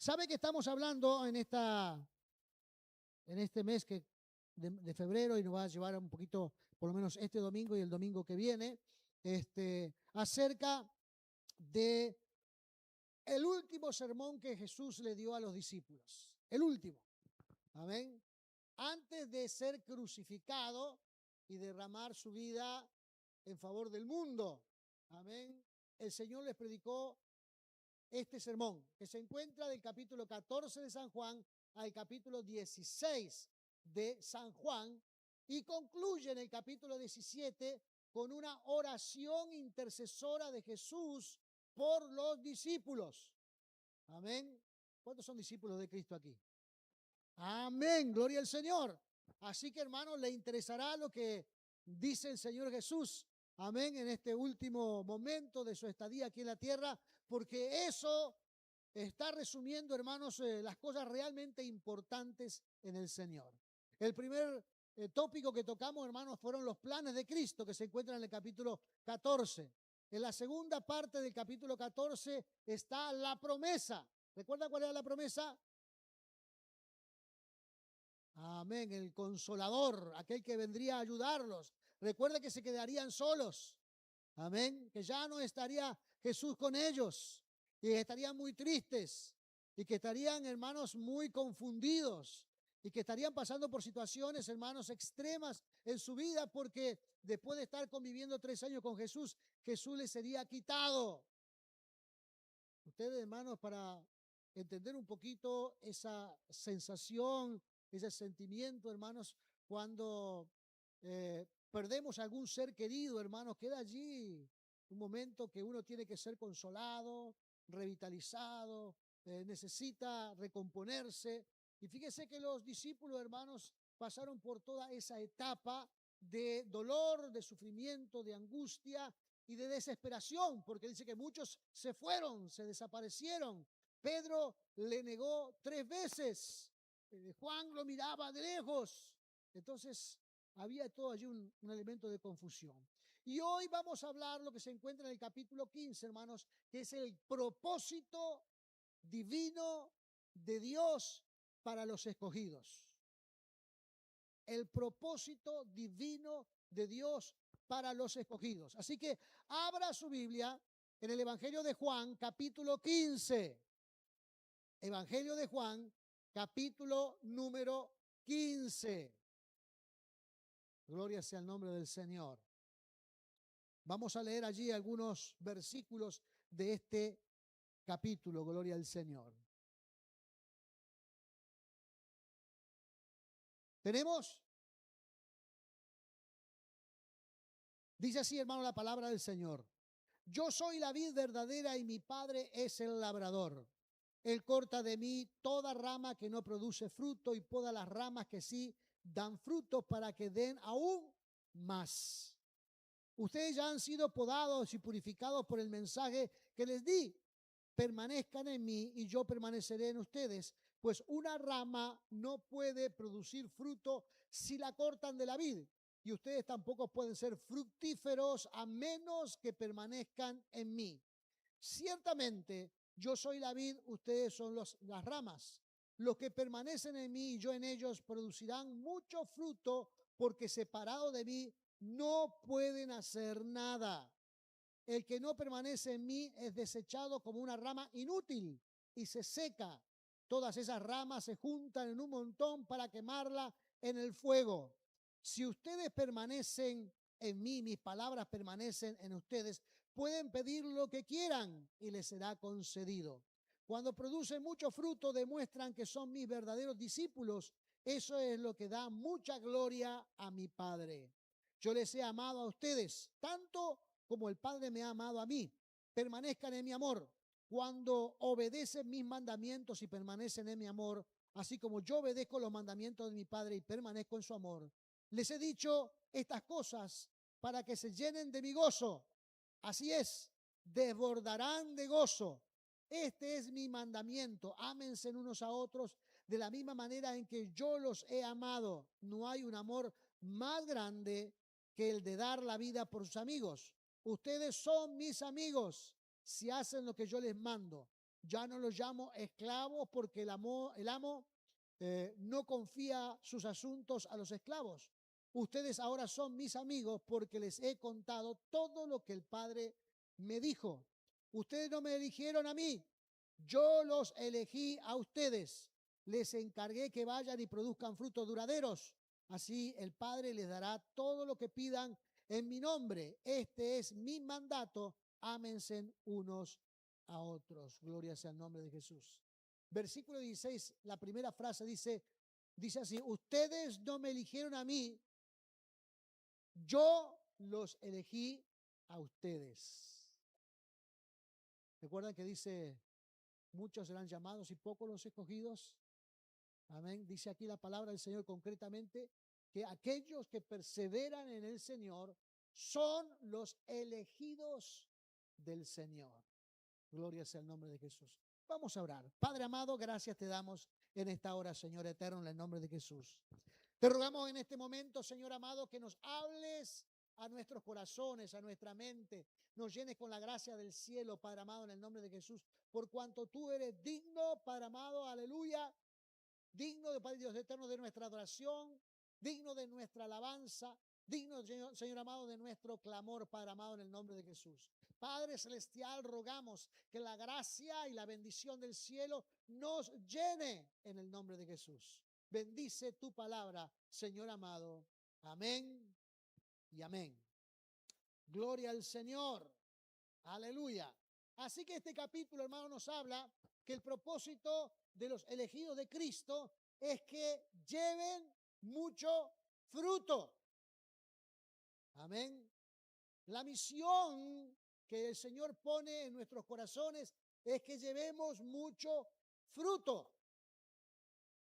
¿Sabe que estamos hablando en este mes de febrero y nos va a llevar un poquito, por lo menos este domingo y el domingo que viene, acerca de el último sermón que Jesús le dio a los discípulos? El último. Amén. Antes de ser crucificado y derramar su vida en favor del mundo. Amén. El Señor les predicó este sermón, que se encuentra del capítulo 14 de San Juan al capítulo 16 de San Juan, y concluye en el capítulo 17 con una oración intercesora de Jesús por los discípulos. Amén. ¿Cuántos son discípulos de Cristo aquí? Amén, gloria al Señor. Así que, hermanos, le interesará lo que dice el Señor Jesús, amén, en este último momento de su estadía aquí en la tierra, porque eso está resumiendo, hermanos, las cosas realmente importantes en el Señor. El primer tópico que tocamos, hermanos, fueron los planes de Cristo, que se encuentran en el capítulo 14. En la segunda parte del capítulo 14 está la promesa. ¿Recuerda cuál era la promesa? Amén, el consolador, aquel que vendría a ayudarlos. Recuerde que se quedarían solos. Amén, que ya no estaría Jesús con ellos y estarían muy tristes y que estarían, hermanos, muy confundidos y que estarían pasando por situaciones, hermanos, extremas en su vida, porque después de estar conviviendo 3 años con Jesús, Jesús les sería quitado. Ustedes, hermanos, para entender un poquito esa sensación, ese sentimiento, hermanos, cuando perdemos algún ser querido, hermanos, queda allí un momento que uno tiene que ser consolado, revitalizado, necesita recomponerse. Y fíjese que los discípulos, hermanos, pasaron por toda esa etapa de dolor, de sufrimiento, de angustia y de desesperación, porque dice que muchos se fueron, se desaparecieron. Pedro le negó 3 veces. Juan lo miraba de lejos. Entonces había todo allí un elemento de confusión. Y hoy vamos a hablar lo que se encuentra en el capítulo 15, hermanos, que es el propósito divino de Dios para los escogidos. El propósito divino de Dios para los escogidos. Así que abra su Biblia en el Evangelio de Juan, capítulo 15. Evangelio de Juan, capítulo número 15. Gloria sea el nombre del Señor. Vamos a leer allí algunos versículos de este capítulo. Gloria al Señor. ¿Tenemos? Dice así, hermano, la palabra del Señor. Yo soy la vid verdadera y mi Padre es el labrador. Él corta de mí toda rama que no produce fruto y poda las ramas que sí dan fruto para que den aún más. Ustedes ya han sido podados y purificados por el mensaje que les di. Permanezcan en mí y yo permaneceré en ustedes, pues una rama no puede producir fruto si la cortan de la vid. Y ustedes tampoco pueden ser fructíferos a menos que permanezcan en mí. Ciertamente, yo soy la vid, ustedes son las ramas. Los que permanecen en mí y yo en ellos producirán mucho fruto, porque separado de mí no pueden hacer nada. El que no permanece en mí es desechado como una rama inútil y se seca. Todas esas ramas se juntan en un montón para quemarla en el fuego. Si ustedes permanecen en mí, mis palabras permanecen en ustedes, pueden pedir lo que quieran y les será concedido. Cuando producen mucho fruto, demuestran que son mis verdaderos discípulos. Eso es lo que da mucha gloria a mi Padre. Yo les he amado a ustedes, tanto como el Padre me ha amado a mí. Permanezcan en mi amor. Cuando obedecen mis mandamientos y permanecen en mi amor, así como yo obedezco los mandamientos de mi Padre y permanezco en su amor, les he dicho estas cosas para que se llenen de mi gozo. Así es, desbordarán de gozo. Este es mi mandamiento. Ámense unos a otros de la misma manera en que yo los he amado. No hay un amor más grande que el de dar la vida por sus amigos. Ustedes son mis amigos si hacen lo que yo les mando. Ya no los llamo esclavos porque el amo no confía sus asuntos a los esclavos. Ustedes ahora son mis amigos porque les he contado todo lo que el Padre me dijo. Ustedes no me eligieron a mí, yo los elegí a ustedes. Les encargué que vayan y produzcan frutos duraderos. Así el Padre les dará todo lo que pidan en mi nombre. Este es mi mandato. Ámense unos a otros. Gloria sea el nombre de Jesús. Versículo 16, la primera frase dice así: ustedes no me eligieron a mí, yo los elegí a ustedes. ¿Recuerdan que dice, muchos serán llamados y pocos los escogidos? Amén. Dice aquí la palabra del Señor concretamente que aquellos que perseveran en el Señor son los elegidos del Señor. Gloria sea el nombre de Jesús. Vamos a orar. Padre amado, gracias te damos en esta hora, Señor eterno, en el nombre de Jesús. Te rogamos en este momento, Señor amado, que nos hables a nuestros corazones, a nuestra mente, nos llenes con la gracia del cielo, Padre amado, en el nombre de Jesús, por cuanto tú eres digno, Padre amado, aleluya, digno de Padre Dios eterno de nuestra adoración, digno de nuestra alabanza, digno, Señor amado, de nuestro clamor, Padre amado, en el nombre de Jesús. Padre celestial, rogamos que la gracia y la bendición del cielo nos llene en el nombre de Jesús. Bendice tu palabra, Señor amado. Amén y amén. Gloria al Señor. Aleluya. Así que este capítulo, hermano, nos habla que el propósito de los elegidos de Cristo es que lleven mucho fruto. Amén. La misión que el Señor pone en nuestros corazones es que llevemos mucho fruto.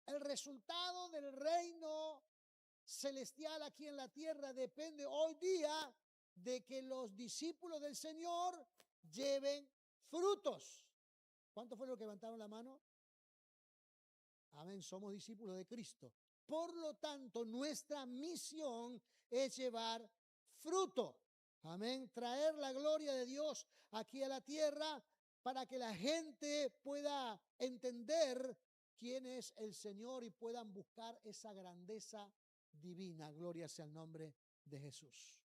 El resultado del reino celestial aquí en la tierra depende hoy día de que los discípulos del Señor lleven frutos. ¿Cuántos fueron los que levantaron la mano? Amén, somos discípulos de Cristo. Por lo tanto, nuestra misión es llevar fruto. Amén, traer la gloria de Dios aquí a la tierra para que la gente pueda entender quién es el Señor y puedan buscar esa grandeza divina. Gloria sea el nombre de Jesús.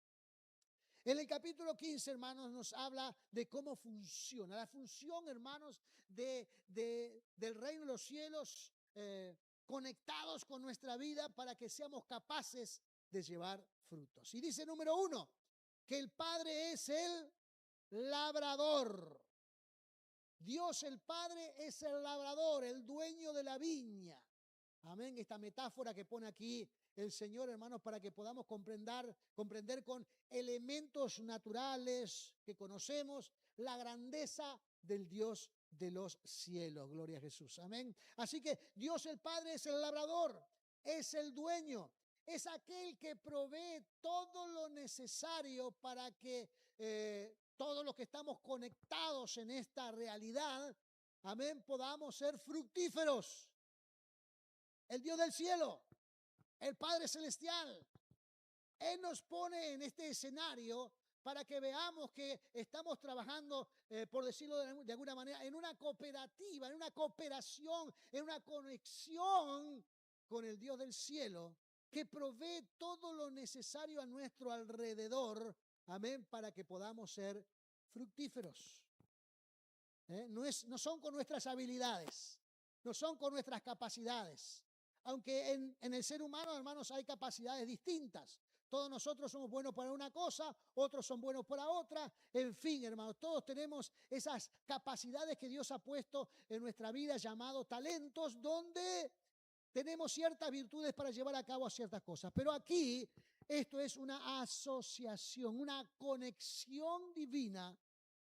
En el capítulo 15, hermanos, nos habla de cómo funciona. La función, hermanos, del reino de los cielos conectados con nuestra vida para que seamos capaces de llevar frutos. Y dice número 1, que el Padre es el labrador. Dios el Padre es el labrador, el dueño de la viña. Amén, esta metáfora que pone aquí el Señor, hermanos, para que podamos comprender con elementos naturales que conocemos la grandeza del Dios de los cielos. Gloria a Jesús. Amén. Así que Dios el Padre es el labrador, es el dueño, es aquel que provee todo lo necesario para que todos los que estamos conectados en esta realidad, amén, podamos ser fructíferos. El Dios del cielo, el Padre celestial, Él nos pone en este escenario para que veamos que estamos trabajando, por decirlo de alguna manera, en una cooperativa, en una cooperación, en una conexión con el Dios del cielo, que provee todo lo necesario a nuestro alrededor, amén, para que podamos ser fructíferos. No son con nuestras habilidades, no son con nuestras capacidades. Aunque en el ser humano, hermanos, hay capacidades distintas. Todos nosotros somos buenos para una cosa, otros son buenos para otra. En fin, hermanos, todos tenemos esas capacidades que Dios ha puesto en nuestra vida, llamados talentos, donde tenemos ciertas virtudes para llevar a cabo ciertas cosas. Pero aquí esto es una asociación, una conexión divina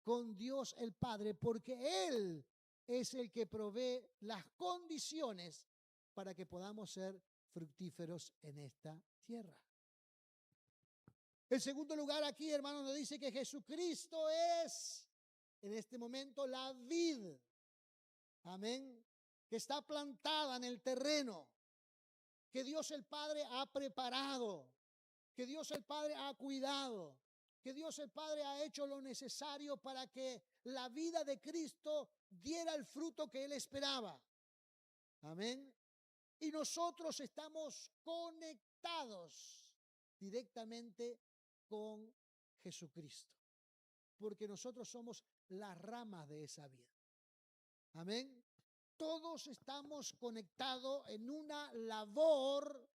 con Dios el Padre, porque Él es el que provee las condiciones para que podamos ser fructíferos en esta tierra. En segundo lugar, aquí, hermanos, nos dice que Jesucristo es, en este momento, la vid. Amén. Que está plantada en el terreno, que Dios el Padre ha preparado, que Dios el Padre ha cuidado, que Dios el Padre ha hecho lo necesario para que la vida de Cristo diera el fruto que Él esperaba. Amén. Y nosotros estamos conectados directamente con Jesucristo, porque nosotros somos las ramas de esa vida. Amén. Todos estamos conectados en una labor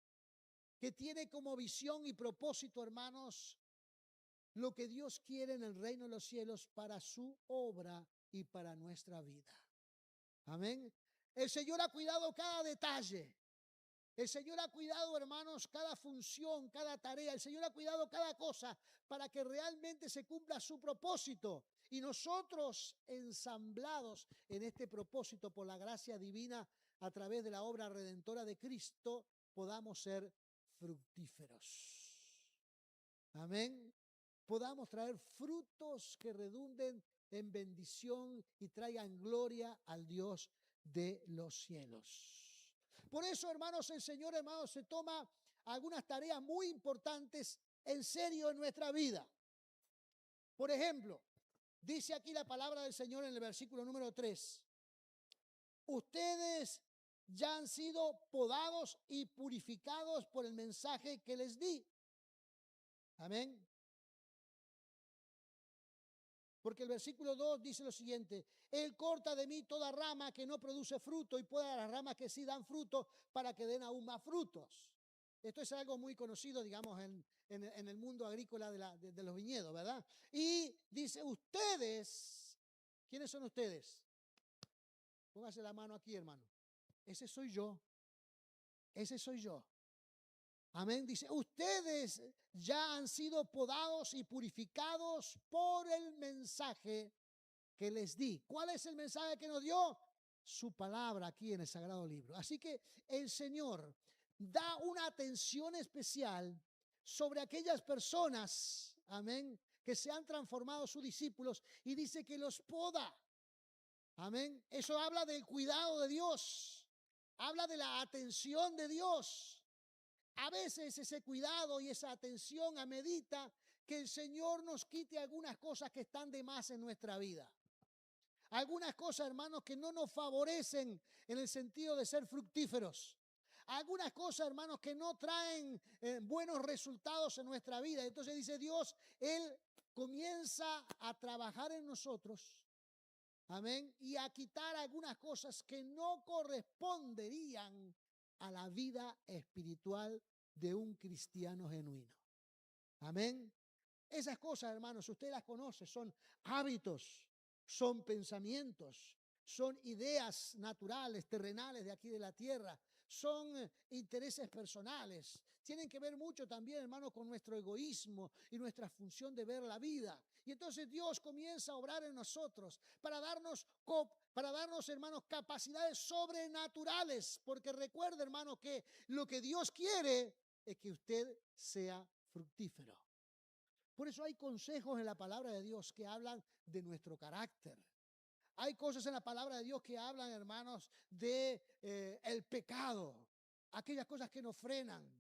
que tiene como visión y propósito, hermanos, lo que Dios quiere en el reino de los cielos para su obra y para nuestra vida. Amén. El Señor ha cuidado cada detalle. El Señor ha cuidado, hermanos, cada función, cada tarea. El Señor ha cuidado cada cosa para que realmente se cumpla su propósito. Y nosotros, ensamblados en este propósito por la gracia divina a través de la obra redentora de Cristo, podamos ser fructíferos. Amén. Podamos traer frutos que redunden en bendición y traigan gloria al Dios de los cielos. Por eso, hermanos, el Señor, hermanos, se toma algunas tareas muy importantes en serio en nuestra vida. Por ejemplo, dice aquí la palabra del Señor en el versículo número 3. Ustedes ya han sido podados y purificados por el mensaje que les di. Amén. Porque el versículo 2 dice lo siguiente: Él corta de mí toda rama que no produce fruto y poda las ramas que sí dan fruto para que den aún más frutos. Esto es algo muy conocido, digamos, en el mundo agrícola de los viñedos, ¿verdad? Y dice, ustedes, ¿quiénes son ustedes? Póngase la mano aquí, hermano. Ese soy yo. Ese soy yo. Amén. Dice, ustedes ya han sido podados y purificados por el mensaje que les di. ¿Cuál es el mensaje que nos dio? Su palabra aquí en el Sagrado Libro. Así que el Señor da una atención especial sobre aquellas personas, amén, que se han transformado sus discípulos y dice que los poda. Amén. Eso habla del cuidado de Dios. Habla de la atención de Dios. A veces ese cuidado y esa atención amerita que el Señor nos quite algunas cosas que están de más en nuestra vida. Algunas cosas, hermanos, que no nos favorecen en el sentido de ser fructíferos. Algunas cosas, hermanos, que no traen buenos resultados en nuestra vida. Entonces dice Dios, Él comienza a trabajar en nosotros. Amén. Y a quitar algunas cosas que no corresponderían a la vida espiritual de un cristiano genuino. Amén. Esas cosas, hermanos, usted las conoce, son hábitos, son pensamientos, son ideas naturales, terrenales de aquí de la tierra, son intereses personales. Tienen que ver mucho también, hermano, con nuestro egoísmo y nuestra función de ver la vida. Y entonces Dios comienza a obrar en nosotros para darnos, hermanos, capacidades sobrenaturales. Porque recuerde, hermano, que lo que Dios quiere es que usted sea fructífero. Por eso hay consejos en la palabra de Dios que hablan de nuestro carácter. Hay cosas en la palabra de Dios que hablan, hermanos, de el pecado, aquellas cosas que nos frenan.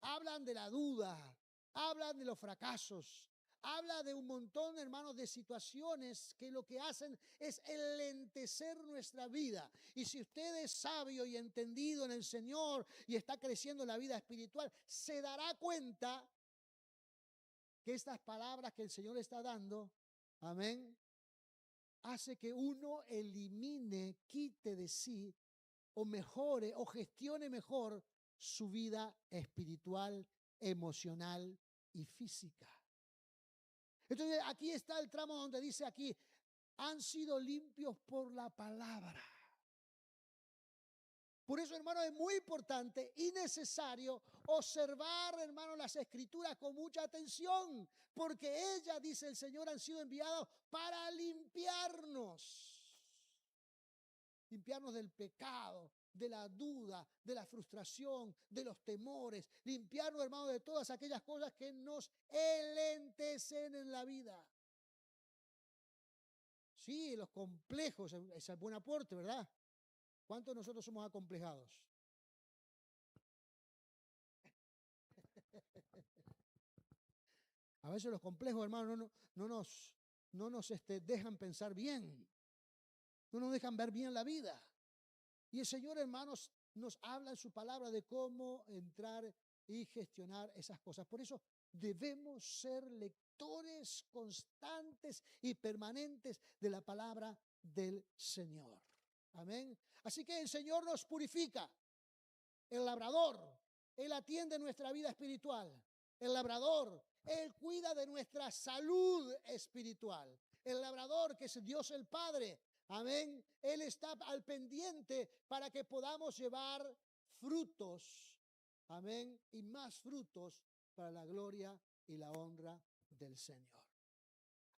Hablan de la duda, hablan de los fracasos, habla de un montón, hermanos, de situaciones que lo que hacen es enlentecer nuestra vida. Y si usted es sabio y entendido en el Señor y está creciendo en la vida espiritual, se dará cuenta que estas palabras que el Señor está dando, amén, hace que uno elimine, quite de sí, o mejore, o gestione mejor su vida espiritual, emocional y física. Entonces aquí está el tramo donde dice aquí, han sido limpios por la palabra. Por eso, hermano, es muy importante y necesario observar, hermano, las escrituras con mucha atención, porque ellas, dice el Señor, han sido enviadas para limpiarnos. Limpiarnos del pecado, de la duda, de la frustración, de los temores. Limpiarnos, hermano, de todas aquellas cosas que nos enlentecen en la vida. Sí, los complejos, ese es buen aporte, ¿verdad? ¿Cuántos de nosotros somos acomplejados? A veces los complejos, hermano, no no nos dejan pensar bien, no nos dejan ver bien la vida. Y el Señor, hermanos, nos habla en su palabra de cómo entrar y gestionar esas cosas. Por eso debemos ser lectores constantes y permanentes de la palabra del Señor. Amén. Así que el Señor nos purifica. El labrador, Él atiende nuestra vida espiritual. El labrador, Él cuida de nuestra salud espiritual. El labrador, que es Dios el Padre, amén, Él está al pendiente para que podamos llevar frutos, amén, y más frutos para la gloria y la honra del Señor.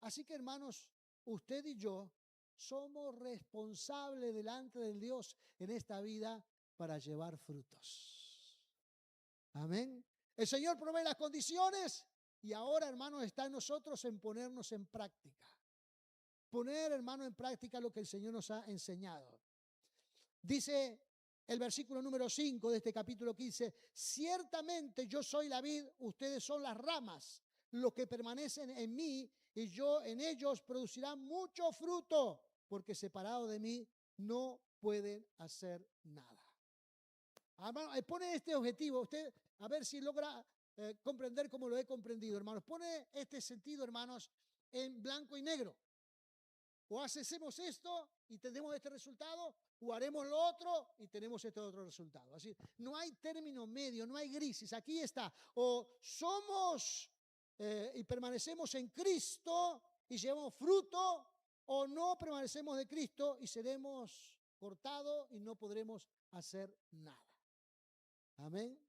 Así que, hermanos, usted y yo somos responsables delante de Dios en esta vida para llevar frutos. Amén. El Señor provee las condiciones y ahora, hermanos, está en nosotros en ponernos en práctica. Poner, hermano, en práctica lo que el Señor nos ha enseñado. Dice el versículo número 5 de este capítulo 15: ciertamente yo soy la vid, ustedes son las ramas. Los que permanecen en mí y yo en ellos producirán mucho fruto, porque separados de mí no pueden hacer nada. Hermano, pone este objetivo, usted a ver si logra comprender como lo he comprendido, hermanos. Pone este sentido, hermanos, en blanco y negro. O hacemos esto y tenemos este resultado, o haremos lo otro y tenemos este otro resultado. Así, no hay término medio, no hay grises. Aquí está. O somos y permanecemos en Cristo y llevamos fruto, o no permanecemos de Cristo y seremos cortados y no podremos hacer nada. Amén.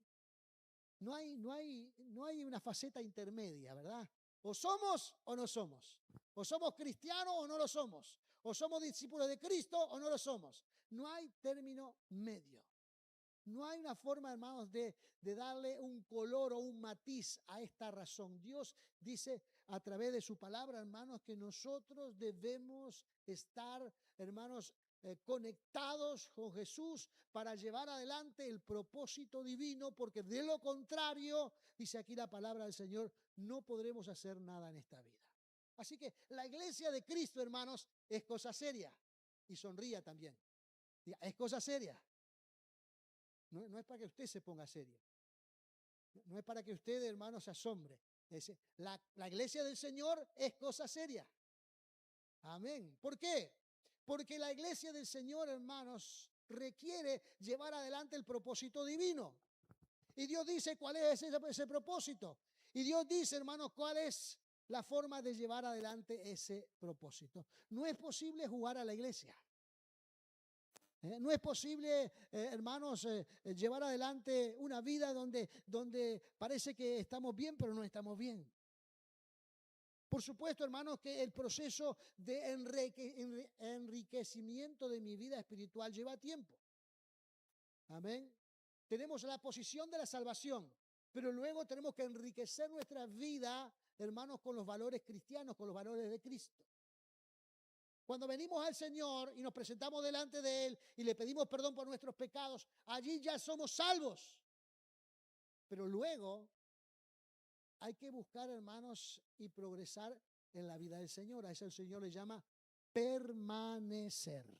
No hay una faceta intermedia, ¿verdad? O somos o no somos. O somos cristianos o no lo somos. O somos discípulos de Cristo o no lo somos. No hay término medio. No hay una forma, hermanos, de darle un color o un matiz a esta razón. Dios dice a través de su palabra, hermanos, que nosotros debemos estar, hermanos, conectados con Jesús para llevar adelante el propósito divino, porque de lo contrario, dice aquí la palabra del Señor, no podremos hacer nada en esta vida. Así que la iglesia de Cristo, hermanos, es cosa seria. Y sonría también. Es cosa seria. No es para que usted se ponga serio. No es para que usted, hermano, se asombre. La iglesia del Señor es cosa seria. Amén. ¿Por qué? Porque la iglesia del Señor, hermanos, requiere llevar adelante el propósito divino. Y Dios dice cuál es ese propósito. Y Dios dice, hermanos, cuál es la forma de llevar adelante ese propósito. No es posible jugar a la iglesia. No es posible, hermanos, llevar adelante una vida donde parece que estamos bien, pero no estamos bien. Por supuesto, hermanos, que el proceso de enriquecimiento de mi vida espiritual lleva tiempo. Amén. Tenemos la posición de la salvación, pero luego tenemos que enriquecer nuestra vida, hermanos, con los valores cristianos, con los valores de Cristo. Cuando venimos al Señor y nos presentamos delante de Él y le pedimos perdón por nuestros pecados, allí ya somos salvos. Pero luego hay que buscar, hermanos, y progresar en la vida del Señor. A eso el Señor le llama permanecer.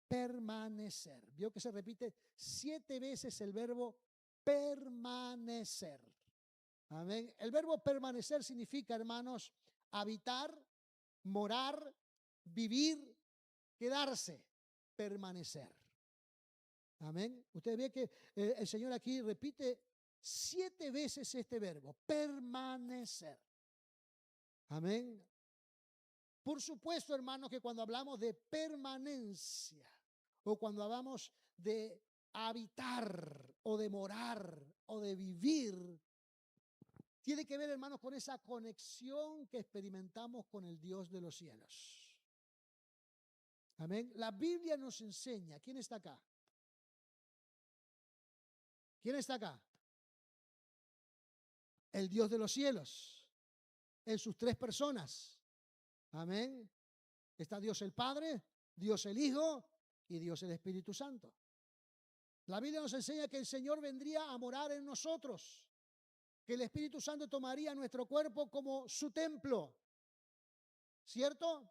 Permanecer. Vio que se repite 7 veces el verbo permanecer. Amén. El verbo permanecer significa, hermanos, habitar, morar, vivir, quedarse, permanecer. Amén. Usted ve que el Señor aquí repite 7 veces este verbo, permanecer. Amén. Por supuesto, hermanos, que cuando hablamos de permanencia o cuando hablamos de habitar o de morar o de vivir, tiene que ver, hermanos, con esa conexión que experimentamos con el Dios de los cielos. Amén. La Biblia nos enseña. ¿Quién está acá? ¿Quién está acá? El Dios de los cielos, en sus 3 personas. Amén. Está Dios el Padre, Dios el Hijo y Dios el Espíritu Santo. La Biblia nos enseña que el Señor vendría a morar en nosotros, que el Espíritu Santo tomaría nuestro cuerpo como su templo. ¿cierto?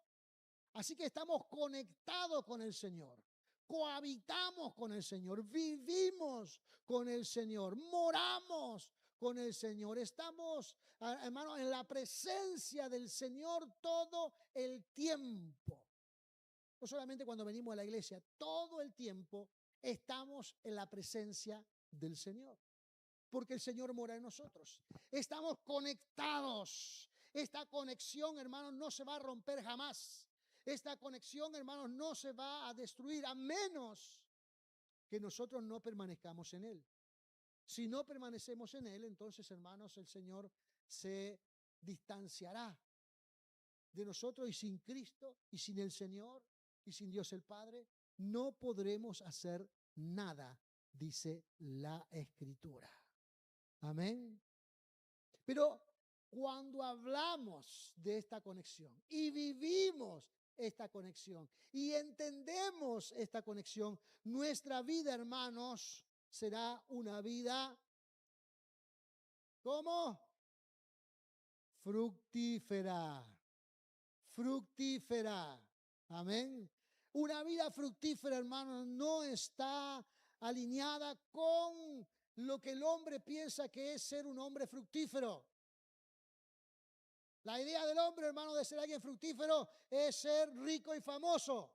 Así que estamos conectados con el Señor, cohabitamos con el Señor, vivimos con el Señor, moramos con el Señor. Estamos, hermano, en la presencia del Señor todo el tiempo. No solamente cuando venimos a la iglesia, todo el tiempo estamos en la presencia del Señor, porque el Señor mora en nosotros. Estamos conectados. Esta conexión, hermanos, no se va a romper jamás. Esta conexión, hermanos, no se va a destruir a menos que nosotros no permanezcamos en Él. Si no permanecemos en Él, entonces, hermanos, el Señor se distanciará de nosotros, y sin Cristo y sin el Señor y sin Dios el Padre no podremos hacer nada, dice la Escritura. Amén. Pero cuando hablamos de esta conexión y vivimos esta conexión y entendemos esta conexión, nuestra vida, hermanos, será una vida, ¿cómo? Fructífera. Fructífera. Amén. Una vida fructífera, hermanos, no está alineada con lo que el hombre piensa que es ser un hombre fructífero. La idea del hombre, hermano, de ser alguien fructífero es ser rico y famoso.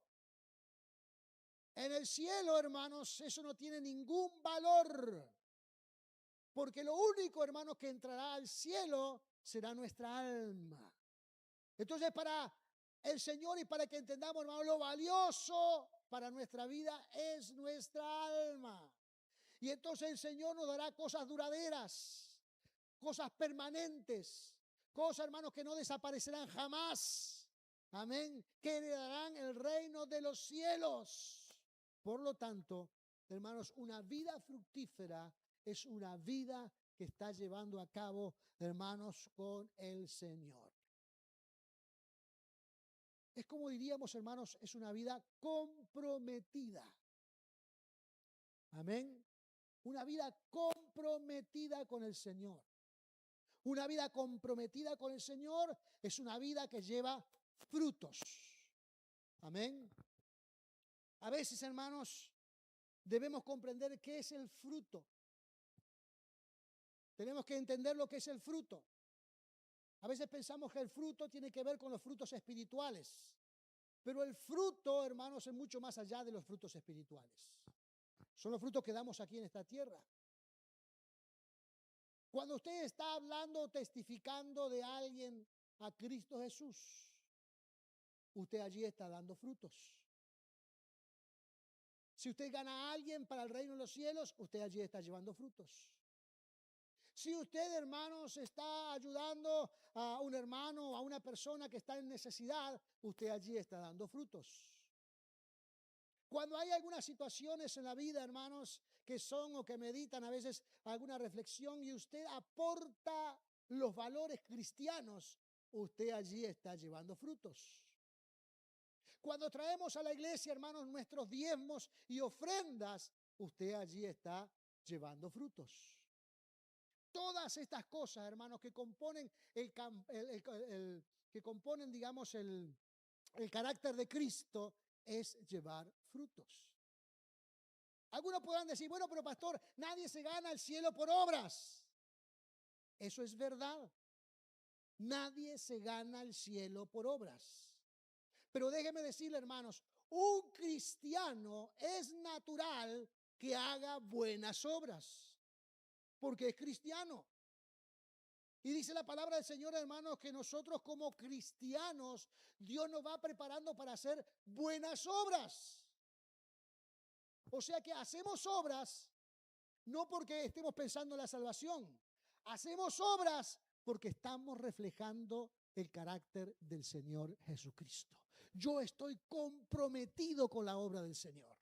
En el cielo, hermanos, eso no tiene ningún valor. Porque lo único, hermanos, que entrará al cielo será nuestra alma. Entonces, para el Señor y para que entendamos, hermano, lo valioso para nuestra vida es nuestra alma. Y entonces el Señor nos dará cosas duraderas, cosas permanentes, cosas, hermanos, que no desaparecerán jamás. Amén. Que heredarán el reino de los cielos. Por lo tanto, hermanos, una vida fructífera es una vida que está llevando a cabo, hermanos, con el Señor. Es como diríamos, hermanos, es una vida comprometida. Amén. Una vida comprometida con el Señor. Una vida comprometida con el Señor es una vida que lleva frutos. Amén. A veces, hermanos, debemos comprender qué es el fruto. Tenemos que entender lo que es el fruto. A veces pensamos que el fruto tiene que ver con los frutos espirituales. Pero el fruto, hermanos, es mucho más allá de los frutos espirituales. Son los frutos que damos aquí en esta tierra. Cuando usted está hablando, testificando de alguien a Cristo Jesús, usted allí está dando frutos. Si usted gana a alguien para el reino de los cielos, usted allí está llevando frutos. Si usted, hermanos, está ayudando a un hermano o a una persona que está en necesidad, usted allí está dando frutos. Cuando hay algunas situaciones en la vida, hermanos, que son o que meditan a veces alguna reflexión y usted aporta los valores cristianos, usted allí está llevando frutos. Cuando traemos a la iglesia, hermanos, nuestros diezmos y ofrendas, usted allí está llevando frutos. Todas estas cosas, hermanos, que componen digamos, el carácter de Cristo, es llevar frutos. Algunos podrán decir, bueno, pero pastor, nadie se gana el cielo por obras. Eso es verdad. Nadie se gana el cielo por obras. Pero déjeme decirle, hermanos, un cristiano es natural que haga buenas obras, porque es cristiano. Y dice la palabra del Señor, hermanos, que nosotros como cristianos, Dios nos va preparando para hacer buenas obras. O sea que hacemos obras no porque estemos pensando en la salvación. Hacemos obras porque estamos reflejando el carácter del Señor Jesucristo. Yo estoy comprometido con la obra del Señor.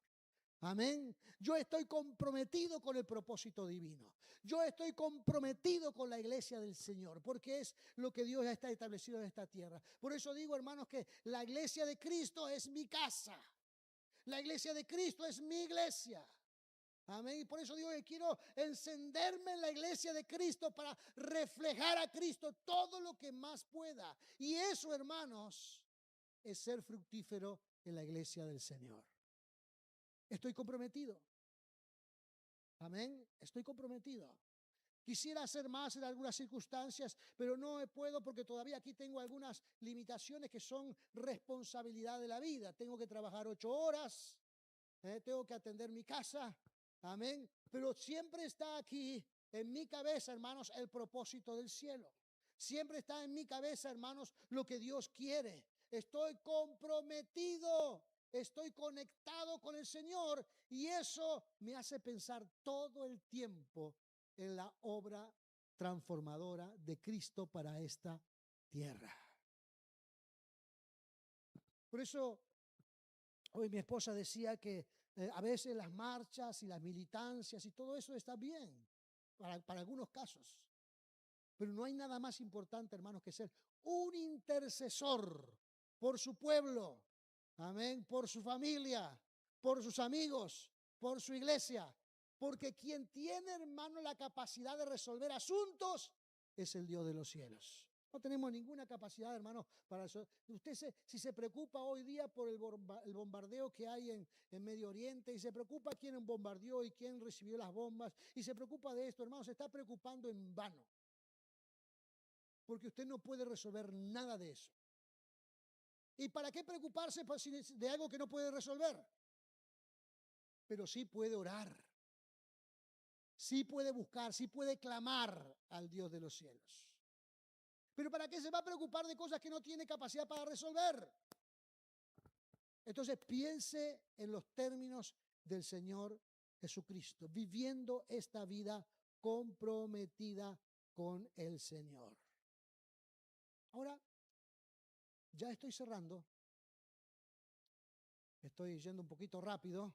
Amén. Yo estoy comprometido con el propósito divino. Yo estoy comprometido con la iglesia del Señor, porque es lo que Dios ya está establecido en esta tierra. Por eso digo, hermanos, que la iglesia de Cristo es mi casa. La iglesia de Cristo es mi iglesia. Amén. Y por eso digo que quiero encenderme en la iglesia de Cristo para reflejar a Cristo todo lo que más pueda. Y eso, hermanos, es ser fructífero en la iglesia del Señor. Estoy comprometido. Amén. Estoy comprometido. Quisiera hacer más en algunas circunstancias, pero no puedo porque todavía aquí tengo algunas limitaciones que son responsabilidad de la vida. Tengo que trabajar 8 horas, tengo que atender mi casa. Amén. Pero siempre está aquí en mi cabeza, hermanos, el propósito del cielo. Siempre está en mi cabeza, hermanos, lo que Dios quiere. Estoy comprometido, estoy conectado con el Señor y eso me hace pensar todo el tiempo en la obra transformadora de Cristo para esta tierra. Por eso, hoy mi esposa decía que a veces las marchas y las militancias y todo eso está bien para algunos casos. Pero no hay nada más importante, hermanos, que ser un intercesor por su pueblo, amén, por su familia, por sus amigos, por su iglesia. Porque quien tiene, hermano, la capacidad de resolver asuntos es el Dios de los cielos. No tenemos ninguna capacidad, hermano, para eso. Si se preocupa hoy día por el bombardeo que hay en Medio Oriente, y se preocupa quién bombardeó y quién recibió las bombas, y se preocupa de esto, hermano, se está preocupando en vano. Porque usted no puede resolver nada de eso. ¿Y para qué preocuparse de algo que no puede resolver? Pero sí puede orar. Sí puede buscar, sí puede clamar al Dios de los cielos. Pero ¿para qué se va a preocupar de cosas que no tiene capacidad para resolver? Entonces piense en los términos del Señor Jesucristo, viviendo esta vida comprometida con el Señor. Ahora, ya estoy cerrando. Estoy yendo un poquito rápido,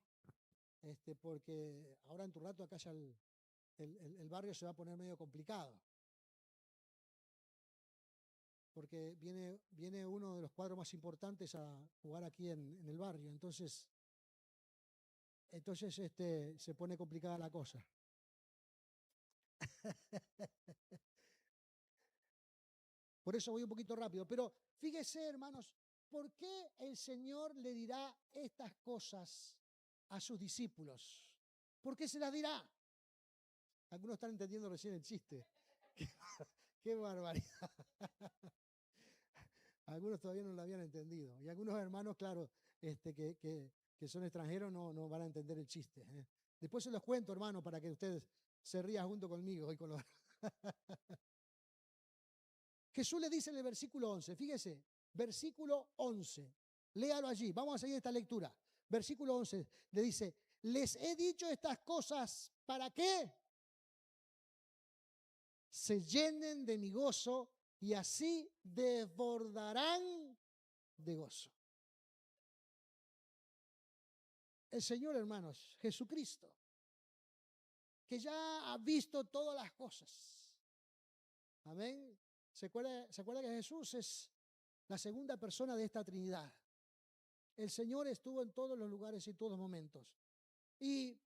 porque ahora en tu rato acá ya el barrio se va a poner medio complicado. Porque viene uno de los cuadros más importantes a jugar aquí en el barrio. Entonces se pone complicada la cosa. Por eso voy un poquito rápido. Pero fíjese, hermanos, ¿por qué el Señor le dirá estas cosas a sus discípulos? ¿Por qué se las dirá? Algunos están entendiendo recién el chiste. ¡Qué barbaridad! Algunos todavía no lo habían entendido. Y algunos hermanos, claro, que son extranjeros no van a entender el chiste. Después se los cuento, hermano, para que ustedes se rían junto conmigo y con los... Jesús le dice en el versículo 11, fíjese, versículo 11, léalo allí, vamos a seguir esta lectura. Versículo 11 le dice, les he dicho estas cosas, ¿para qué? Se llenen de mi gozo y así desbordarán de gozo. El Señor, hermanos, Jesucristo, que ya ha visto todas las cosas. Amén. ¿Se acuerda que Jesús es la segunda persona de esta Trinidad? El Señor estuvo en todos los lugares y todos los momentos. Y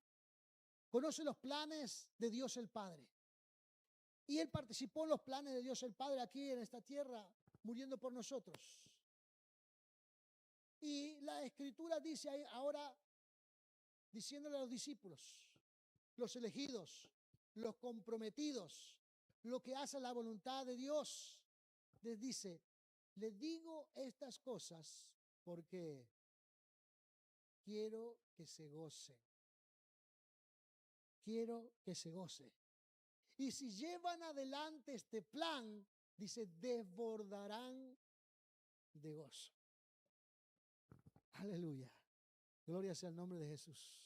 conoce los planes de Dios el Padre. Y Él participó en los planes de Dios el Padre aquí en esta tierra, muriendo por nosotros. Y la Escritura dice ahí ahora, diciéndole a los discípulos, los elegidos, los comprometidos, los que hacen la voluntad de Dios, les dice, les digo estas cosas porque quiero que se goce. Quiero que se goce. Y si llevan adelante este plan, dice, desbordarán de gozo. Aleluya. Gloria sea el nombre de Jesús.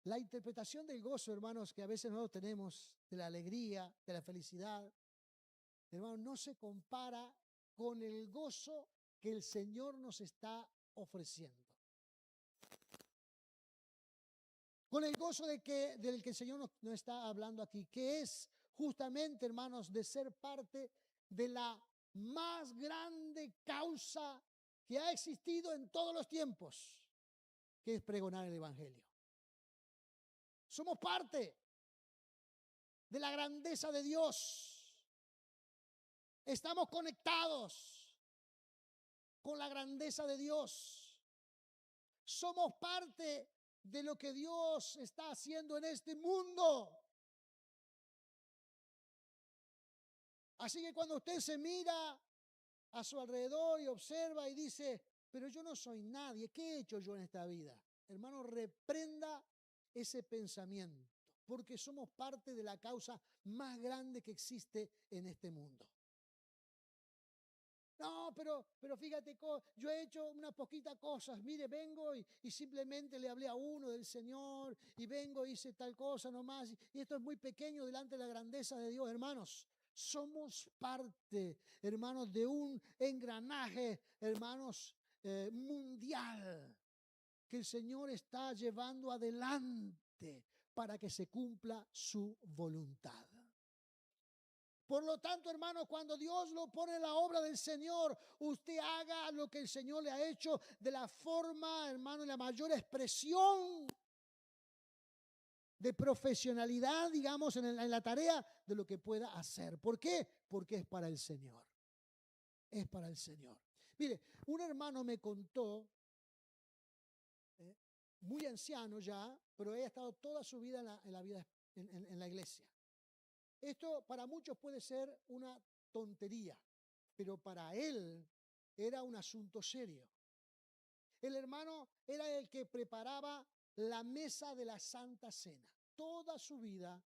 La interpretación del gozo, hermanos, que a veces no lo tenemos, de la alegría, de la felicidad, hermanos, no se compara con el gozo que el Señor nos está ofreciendo. Con el gozo del que el Señor nos está hablando aquí, que es justamente, hermanos, de ser parte de la más grande causa que ha existido en todos los tiempos, que es pregonar el Evangelio. Somos parte de la grandeza de Dios. Estamos conectados con la grandeza de Dios. Somos parte de lo que Dios está haciendo en este mundo. Así que cuando usted se mira a su alrededor y observa y dice, pero yo no soy nadie, ¿qué he hecho yo en esta vida? Hermano, reprenda ese pensamiento, porque somos parte de la causa más grande que existe en este mundo. No, pero fíjate, yo he hecho unas poquitas cosas. Mire, vengo y simplemente le hablé a uno del Señor y vengo y hice tal cosa nomás. Y esto es muy pequeño delante de la grandeza de Dios, hermanos. Somos parte, hermanos, de un engranaje, hermanos, mundial que el Señor está llevando adelante para que se cumpla su voluntad. Por lo tanto, hermano, cuando Dios lo pone en la obra del Señor, usted haga lo que el Señor le ha hecho de la forma, hermano, y la mayor expresión de profesionalidad, digamos, en la tarea de lo que pueda hacer. ¿Por qué? Porque es para el Señor. Es para el Señor. Mire, un hermano me contó, muy anciano ya, pero ha estado toda su vida en la iglesia. Esto para muchos puede ser una tontería, pero para él era un asunto serio. El hermano era el que preparaba la mesa de la Santa Cena. Toda su vida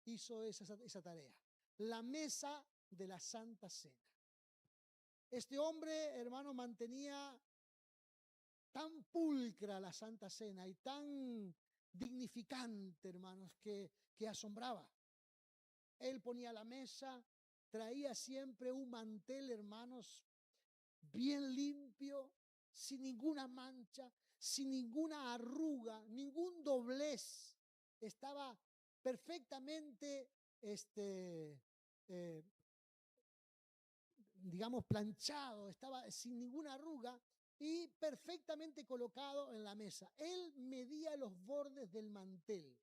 hizo esa tarea. La mesa de la Santa Cena. Este hombre, hermano, mantenía tan pulcra la Santa Cena y tan dignificante, hermanos, que asombraba. Él ponía la mesa, traía siempre un mantel, hermanos, bien limpio, sin ninguna mancha, sin ninguna arruga, ningún doblez. Estaba perfectamente, digamos, planchado, estaba sin ninguna arruga y perfectamente colocado en la mesa. Él medía los bordes del mantel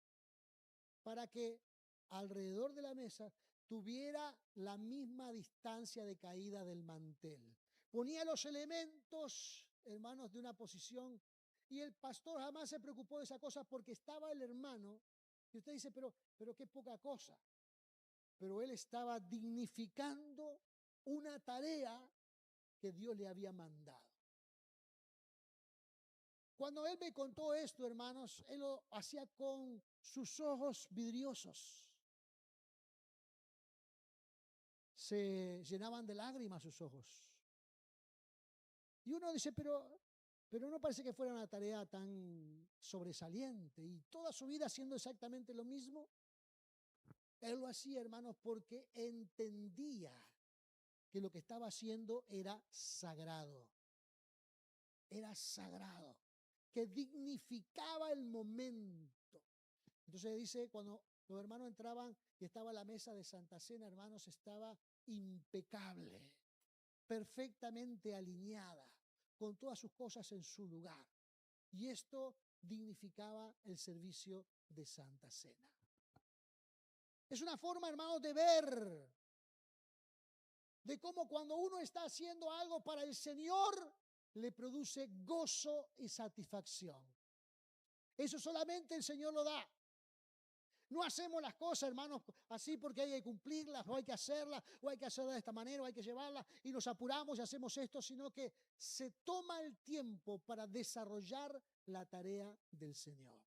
para que alrededor de la mesa tuviera la misma distancia de caída del mantel. Ponía los elementos, hermanos, de una posición, y el pastor jamás se preocupó de esa cosa porque estaba el hermano, y usted dice, pero qué poca cosa. Pero él estaba dignificando una tarea que Dios le había mandado. Cuando él me contó esto, hermanos, él lo hacía con sus ojos vidriosos. Se llenaban de lágrimas sus ojos. Y uno dice, pero no parece que fuera una tarea tan sobresaliente. Y toda su vida haciendo exactamente lo mismo. Él lo hacía, hermanos, porque entendía que lo que estaba haciendo era sagrado. Era sagrado. Que dignificaba el momento. Entonces dice, cuando los hermanos entraban y estaba la mesa de Santa Cena, hermanos, estaba impecable, perfectamente alineada, con todas sus cosas en su lugar. Y esto dignificaba el servicio de Santa Cena. Es una forma, hermanos, de ver de cómo cuando uno está haciendo algo para el Señor, le produce gozo y satisfacción. Eso solamente el Señor lo da. No hacemos las cosas, hermanos, así porque hay que cumplirlas, o hay que hacerlas, o hay que hacerlas de esta manera, o hay que llevarlas, y nos apuramos y hacemos esto, sino que se toma el tiempo para desarrollar la tarea del Señor.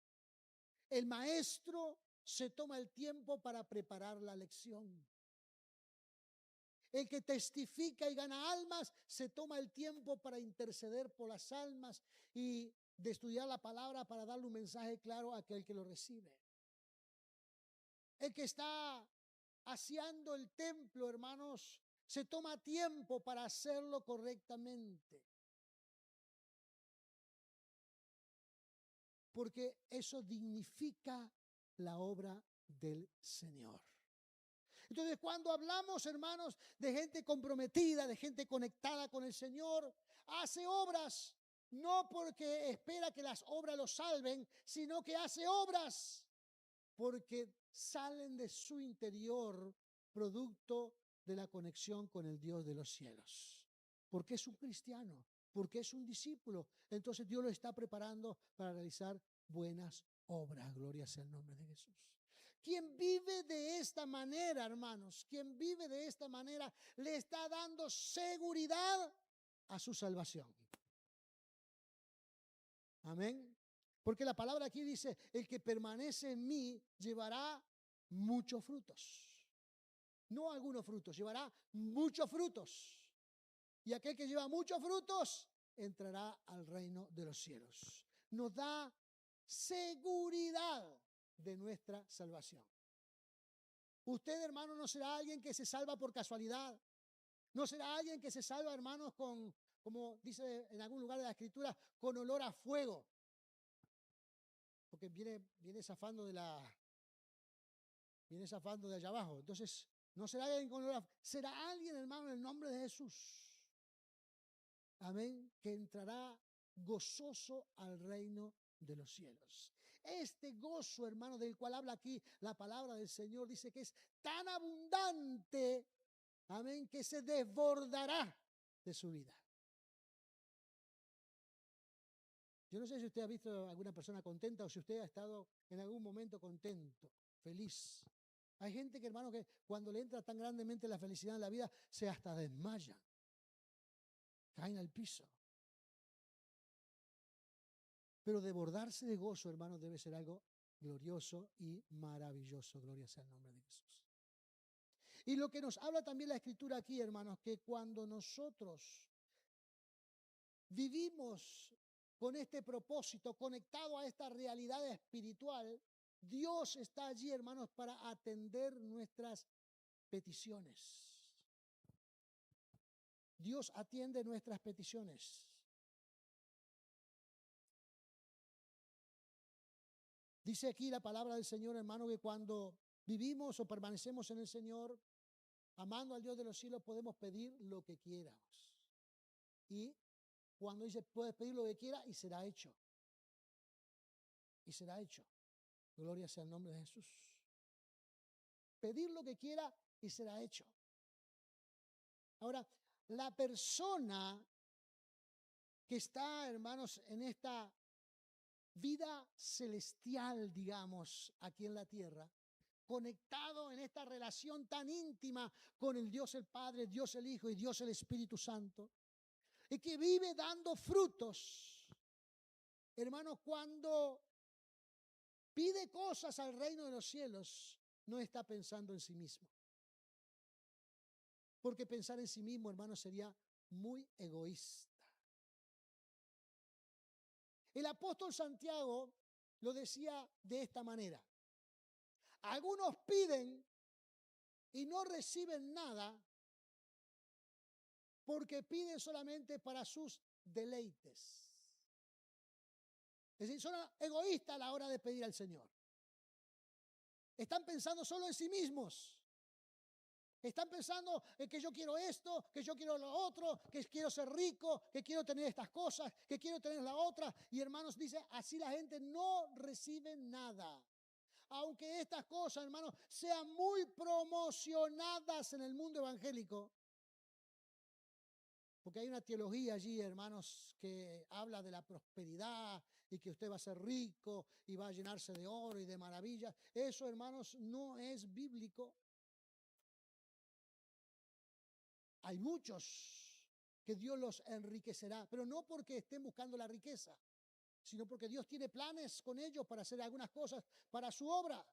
El maestro se toma el tiempo para preparar la lección. El que testifica y gana almas se toma el tiempo para interceder por las almas y de estudiar la palabra para darle un mensaje claro a aquel que lo recibe. El que está aseando el templo, hermanos, se toma tiempo para hacerlo correctamente. Porque eso dignifica la obra del Señor. Entonces, cuando hablamos, hermanos, de gente comprometida, de gente conectada con el Señor, hace obras, no porque espera que las obras lo salven, sino que hace obras porque salen de su interior producto de la conexión con el Dios de los cielos. Porque es un cristiano, porque es un discípulo. Entonces Dios lo está preparando para realizar buenas obras. Gloria sea el nombre de Jesús. Quien vive de esta manera, hermanos, quien vive de esta manera, le está dando seguridad a su salvación. Amén. Porque la palabra aquí dice, el que permanece en mí llevará muchos frutos. No algunos frutos, llevará muchos frutos. Y aquel que lleva muchos frutos entrará al reino de los cielos. Nos da seguridad de nuestra salvación. Usted, hermano, no será alguien que se salva por casualidad. No será alguien que se salva, hermanos, con, como dice en algún lugar de la Escritura, con olor a fuego. Porque viene zafando de allá abajo. Entonces, no será alguien con olor a fuego. Será alguien, hermano, en el nombre de Jesús. Amén, que entrará gozoso al reino de los cielos. Este gozo, hermano, del cual habla aquí la palabra del Señor, dice que es tan abundante, amén, que se desbordará de su vida. Yo no sé si usted ha visto a alguna persona contenta o si usted ha estado en algún momento contento, feliz. Hay gente que, hermano, que cuando le entra tan grandemente la felicidad en la vida, se hasta desmayan, caen al piso. Pero desbordarse de gozo, hermanos, debe ser algo glorioso y maravilloso. Gloria sea el nombre de Jesús. Y lo que nos habla también la Escritura aquí, hermanos, que cuando nosotros vivimos con este propósito, conectado a esta realidad espiritual, Dios está allí, hermanos, para atender nuestras peticiones. Dios atiende nuestras peticiones. Dice aquí la palabra del Señor, hermano, que cuando vivimos o permanecemos en el Señor, amando al Dios de los cielos, podemos pedir lo que quieramos. Y cuando dice, puedes pedir lo que quieras y será hecho. Y será hecho. Gloria sea el nombre de Jesús. Pedir lo que quiera y será hecho. Ahora, la persona que está, hermanos, en esta vida celestial, digamos, aquí en la tierra, conectado en esta relación tan íntima con el Dios el Padre, Dios el Hijo y Dios el Espíritu Santo, y que vive dando frutos. Hermanos, cuando pide cosas al reino de los cielos, no está pensando en sí mismo. Porque pensar en sí mismo, hermanos, sería muy egoísta. El apóstol Santiago lo decía de esta manera. Algunos piden y no reciben nada porque piden solamente para sus deleites. Es decir, son egoístas a la hora de pedir al Señor. Están pensando solo en sí mismos. Están pensando en que yo quiero esto, que yo quiero lo otro, que quiero ser rico, que quiero tener estas cosas, que quiero tener la otra. Y hermanos, dice, así la gente no recibe nada. Aunque estas cosas, hermanos, sean muy promocionadas en el mundo evangélico. Porque hay una teología allí, hermanos, que habla de la prosperidad y que usted va a ser rico y va a llenarse de oro y de maravillas. Eso, hermanos, no es bíblico. Hay muchos que Dios los enriquecerá, pero no porque estén buscando la riqueza, sino porque Dios tiene planes con ellos para hacer algunas cosas para su obra.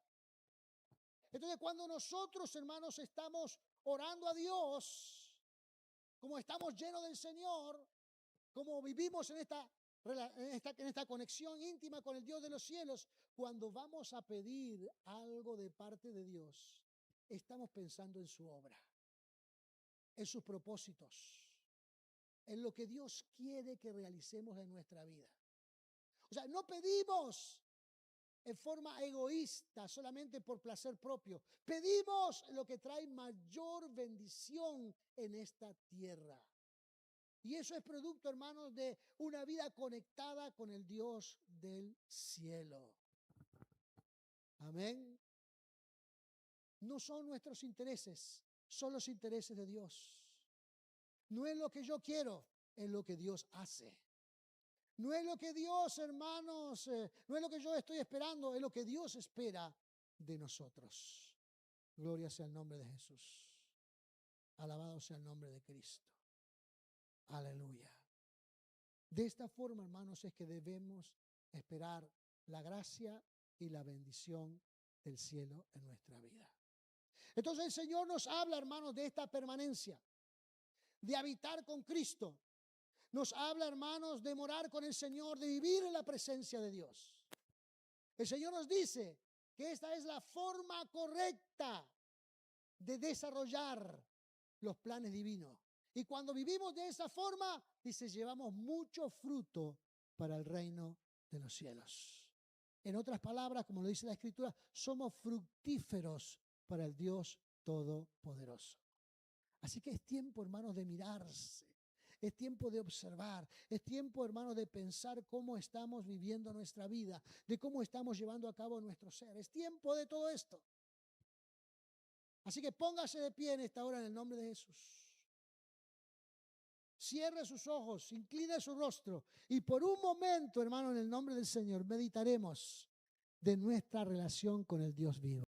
Entonces, cuando nosotros, hermanos, estamos orando a Dios, como estamos llenos del Señor, como vivimos en esta conexión íntima con el Dios de los cielos, cuando vamos a pedir algo de parte de Dios, estamos pensando en su obra, en sus propósitos, en lo que Dios quiere que realicemos en nuestra vida. O sea, no pedimos en forma egoísta, solamente por placer propio. Pedimos lo que trae mayor bendición en esta tierra. Y eso es producto, hermanos, de una vida conectada con el Dios del cielo. Amén. No son nuestros intereses, son los intereses de Dios. No es lo que yo quiero, es lo que Dios hace. No es lo que Dios, hermanos, no es lo que yo estoy esperando, es lo que Dios espera de nosotros. Gloria sea el nombre de Jesús. Alabado sea el nombre de Cristo. Aleluya. De esta forma, hermanos, es que debemos esperar la gracia y la bendición del cielo en nuestra vida. Entonces el Señor nos habla, hermanos, de esta permanencia, de habitar con Cristo. Nos habla, hermanos, de morar con el Señor, de vivir en la presencia de Dios. El Señor nos dice que esta es la forma correcta de desarrollar los planes divinos. Y cuando vivimos de esa forma, dice, llevamos mucho fruto para el reino de los cielos. En otras palabras, como lo dice la Escritura, somos fructíferos para el Dios Todopoderoso. Así que es tiempo, hermanos, de mirarse. Es tiempo de observar, es tiempo, hermanos, de pensar cómo estamos viviendo nuestra vida, de cómo estamos llevando a cabo nuestro ser. Es tiempo de todo esto. Así que póngase de pie en esta hora en el nombre de Jesús. Cierre sus ojos, incline su rostro y por un momento, hermano, en el nombre del Señor, meditaremos de nuestra relación con el Dios vivo.